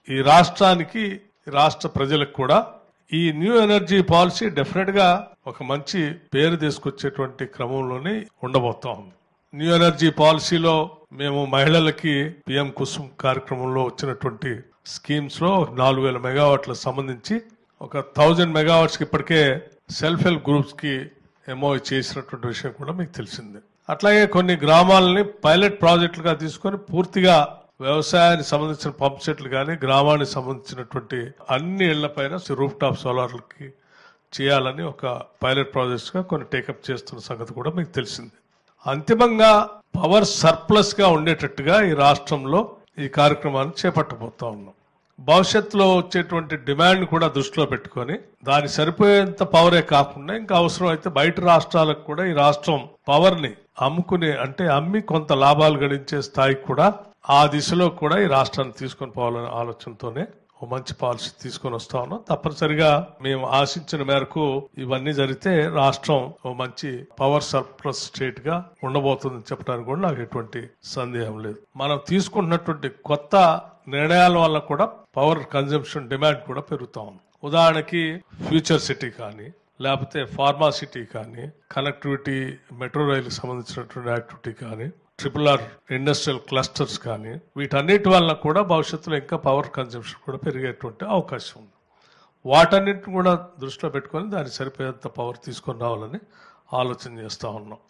ఈ రాష్ట్రానికి, రాష్ట్ర ప్రజలకు కూడా ఈ న్యూ ఎనర్జీ పాలసీ డెఫినెట్ గా ఒక మంచి పేరు తీసుకొచ్చేటువంటి క్రమంలోనే ఉండబోతా ఉంది. న్యూ ఎనర్జీ పాలసీలో మేము మహిళలకి పిఎం కుసుమ్ కార్యక్రమంలో వచ్చినటువంటి స్కీమ్స్ లో 4000 మెగావాట్లకు సంబంధించి ఒక 1000 మెగావాట్స్ కి ఇప్పటికే సెల్ఫ్ హెల్ప్ గ్రూప్స్ కి ఎంఓ చేసినటువంటి విషయం కూడా మీకు తెలిసిందే. అట్లాగే కొన్ని గ్రామాలని పైలట్ ప్రాజెక్టులుగా తీసుకొని పూర్తిగా వ్యవసాయానికి సంబంధించిన పంప్ సెట్లు కానీ, గ్రామానికి సంబంధించినటువంటి అన్ని ఇళ్లపైన రూఫ్ టాప్ సోలార్లకి చేయాలని ఒక పైలట్ ప్రాజెక్ట్స్ గా కొన్ని టేకప్ చేస్తున్న సంగతి కూడా మీకు తెలిసింది. అంతిమంగా పవర్ సర్ప్లస్ గా ఉండేటట్టుగా ఈ రాష్ట్రంలో ఈ కార్యక్రమాన్ని చేపట్టబోతా ఉన్నాం. భవిష్యత్తులో వచ్చేటువంటి డిమాండ్ కూడా దృష్టిలో పెట్టుకొని దాని సరిపోయేంత పవరే కాకుండా ఇంకా అవసరం అయితే బయట రాష్ట్రాలకు కూడా ఈ రాష్ట్రం పవర్ ని అమ్మి కొంత లాభాలు గడించే స్థాయికి కూడా ఆ దిశలో కూడా ఈ రాష్ట్రాన్ని తీసుకొని పోవాలనే ఆలోచనతోనే ఓ మంచి పాలసీ తీసుకొని వస్తా ఉన్నాం. తప్పనిసరిగా మేము ఆశించిన మేరకు ఇవన్నీ జరిగితే రాష్ట్రం ఓ మంచి పవర్ సర్ప్లస్ స్టేట్ గా ఉండబోతుందని చెప్పడానికి కూడా నాకు ఎటువంటి సందేహం లేదు. మనం తీసుకుంటున్నటువంటి కొత్త నిర్ణయాల వల్ల కూడా పవర్ కన్జంప్షన్ డిమాండ్ కూడా పెరుగుతా ఉంది. ఉదాహరణకి ఫ్యూచర్ సిటీ కానీ, లేకపోతే ఫార్మా సిటీ కానీ, కనెక్టివిటీ మెట్రో రైలుకి సంబంధించినటువంటి యాక్టివిటీ కానీ, RRR ఇండస్ట్రియల్ క్లస్టర్స్ కానీ, వీటన్నిటి వల్ల కూడా భవిష్యత్తులో ఇంకా పవర్ కన్జంప్షన్ కూడా పెరిగేటువంటి అవకాశం ఉంది. వాటన్నిటిని కూడా దృష్టిలో పెట్టుకొని దానికి సరిపోయేంత పవర్ తీసుకొని రావాలని ఆలోచన చేస్తా ఉన్నాం.